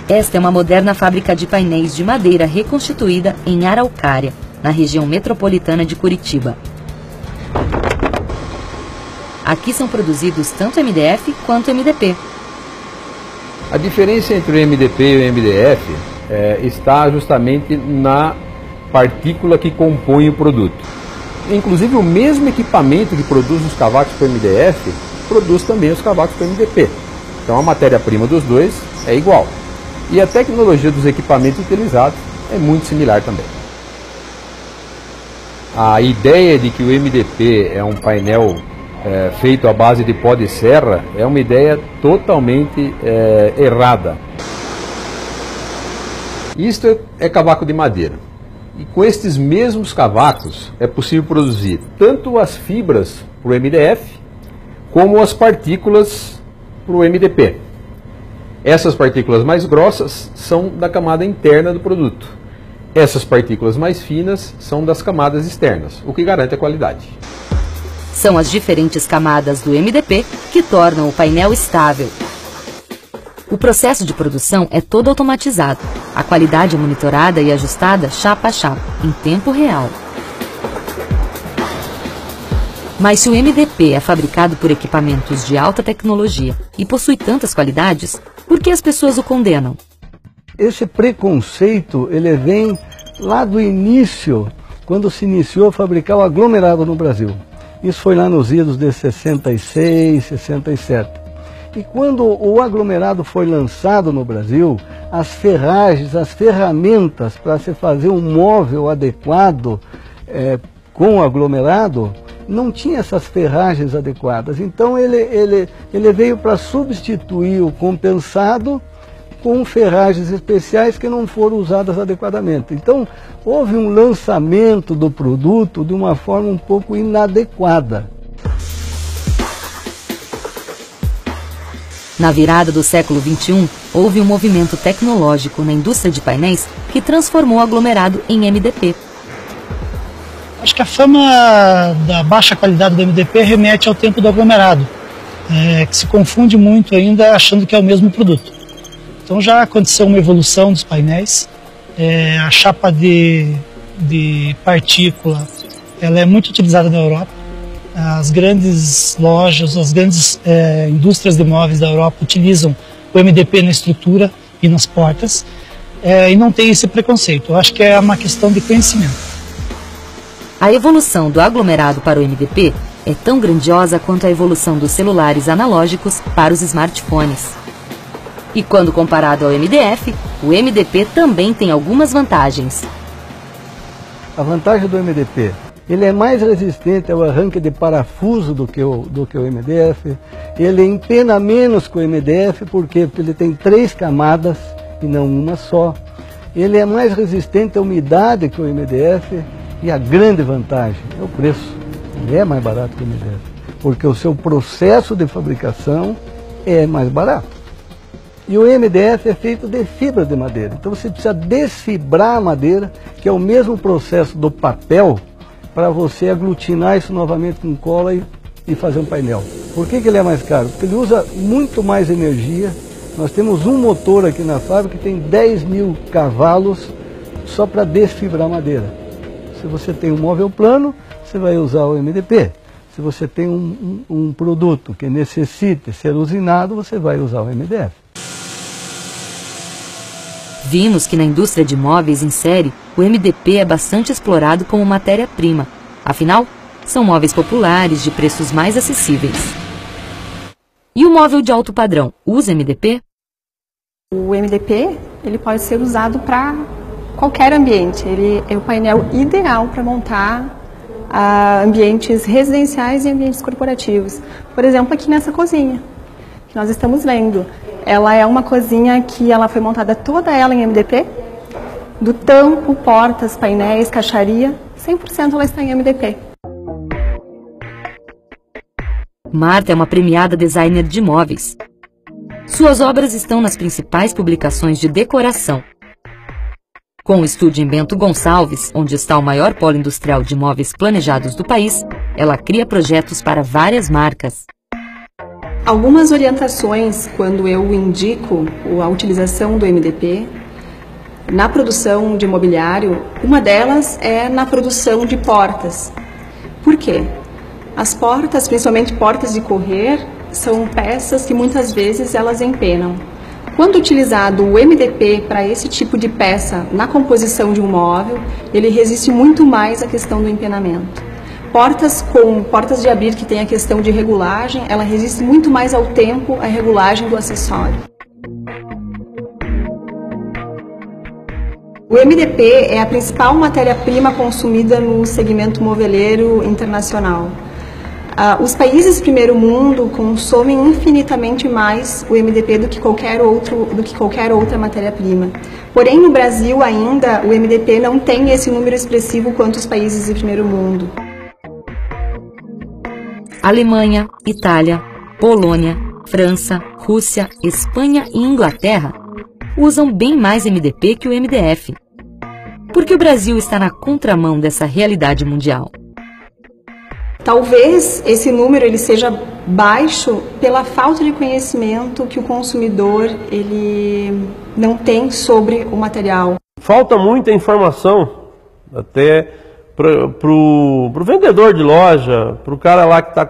Esta é uma moderna fábrica de painéis de madeira reconstituída em Araucária, na região metropolitana de Curitiba. Aqui são produzidos tanto MDF quanto MDP. A diferença entre o MDP e o MDF está justamente na partícula que compõe o produto. Inclusive o mesmo equipamento que produz os cavacos para o MDF, produz também os cavacos para o MDP. Então a matéria-prima dos dois é igual. E a tecnologia dos equipamentos utilizados é muito similar também. A ideia de que o MDP é um painel feito à base de pó de serra é uma ideia totalmente errada. Isto é cavaco de madeira. E com estes mesmos cavacos é possível produzir tanto as fibras para o MDF como as partículas para o MDP. Essas partículas mais grossas são da camada interna do produto. Essas partículas mais finas são das camadas externas, o que garante a qualidade. São as diferentes camadas do MDP que tornam o painel estável. O processo de produção é todo automatizado. A qualidade é monitorada e ajustada chapa a chapa, em tempo real. Mas se o MDP é fabricado por equipamentos de alta tecnologia e possui tantas qualidades, por que as pessoas o condenam? Esse preconceito, ele vem lá do início, quando se iniciou a fabricar o aglomerado no Brasil. Isso foi lá nos idos de 66, 67. E quando o aglomerado foi lançado no Brasil, as ferragens, as ferramentas para se fazer um móvel adequado com o aglomerado, não tinha essas ferragens adequadas. Então ele veio para substituir o compensado com ferragens especiais que não foram usadas adequadamente. Então houve um lançamento do produto de uma forma um pouco inadequada. Na virada do século XXI, houve um movimento tecnológico na indústria de painéis que transformou o aglomerado em MDP. Acho que a fama da baixa qualidade do MDP remete ao tempo do aglomerado, que se confunde muito ainda achando que é o mesmo produto. Então já aconteceu uma evolução dos painéis, a chapa de partícula ela é muito utilizada na Europa. As grandes lojas, as grandes indústrias de móveis da Europa utilizam o MDP na estrutura e nas portas, e não tem esse preconceito. Eu acho que é uma questão de conhecimento. A evolução do aglomerado para o MDP é tão grandiosa quanto a evolução dos celulares analógicos para os smartphones. E quando comparado ao MDF, o MDP também tem algumas vantagens. A vantagem do MDP, ele é mais resistente ao arranque de parafuso do que o MDF, ele empena menos que o MDF, por quê? Porque ele tem 3 camadas e não uma só. Ele é mais resistente à umidade que o MDF e a grande vantagem é o preço. Ele é mais barato que o MDF, porque o seu processo de fabricação é mais barato. E o MDF é feito de fibra de madeira. Então você precisa desfibrar a madeira, que é o mesmo processo do papel, para você aglutinar isso novamente com cola e fazer um painel. Por que ele é mais caro? Porque ele usa muito mais energia. Nós temos um motor aqui na fábrica que tem 10.000 cavalos só para desfibrar a madeira. Se você tem um móvel plano, você vai usar o MDP. Se você tem um produto que necessite ser usinado, você vai usar o MDF. Vimos que na indústria de móveis em série, o MDP é bastante explorado como matéria-prima. Afinal, são móveis populares de preços mais acessíveis. E o móvel de alto padrão usa MDP? O MDP ele pode ser usado para qualquer ambiente. Ele é o painel ideal para montar ambientes residenciais e ambientes corporativos. Por exemplo, aqui nessa cozinha que nós estamos vendo. Ela é uma cozinha que ela foi montada toda ela em MDP, do tampo, portas, painéis, caixaria, 100% ela está em MDP. Marta é uma premiada designer de móveis. Suas obras estão nas principais publicações de decoração. Com o estúdio em Bento Gonçalves, onde está o maior polo industrial de móveis planejados do país, ela cria projetos para várias marcas. Algumas orientações quando eu indico a utilização do MDP na produção de mobiliário, uma delas é na produção de portas. Por quê? As portas, principalmente portas de correr, são peças que muitas vezes elas empenam. Quando utilizado o MDP para esse tipo de peça na composição de um móvel, ele resiste muito mais à questão do empenamento. Portas de abrir que tem a questão de regulagem, ela resiste muito mais ao tempo, à regulagem do acessório. O MDP é a principal matéria-prima consumida no segmento moveleiro internacional. Os países de primeiro mundo consomem infinitamente mais o MDP do que qualquer outra matéria-prima. Porém, no Brasil ainda, o MDP não tem esse número expressivo quanto os países de primeiro mundo. Alemanha, Itália, Polônia, França, Rússia, Espanha e Inglaterra usam bem mais MDP que o MDF. Por que o Brasil está na contramão dessa realidade mundial? Talvez esse número ele seja baixo pela falta de conhecimento que o consumidor ele não tem sobre o material. Falta muita informação até para o vendedor de loja, para o cara lá que está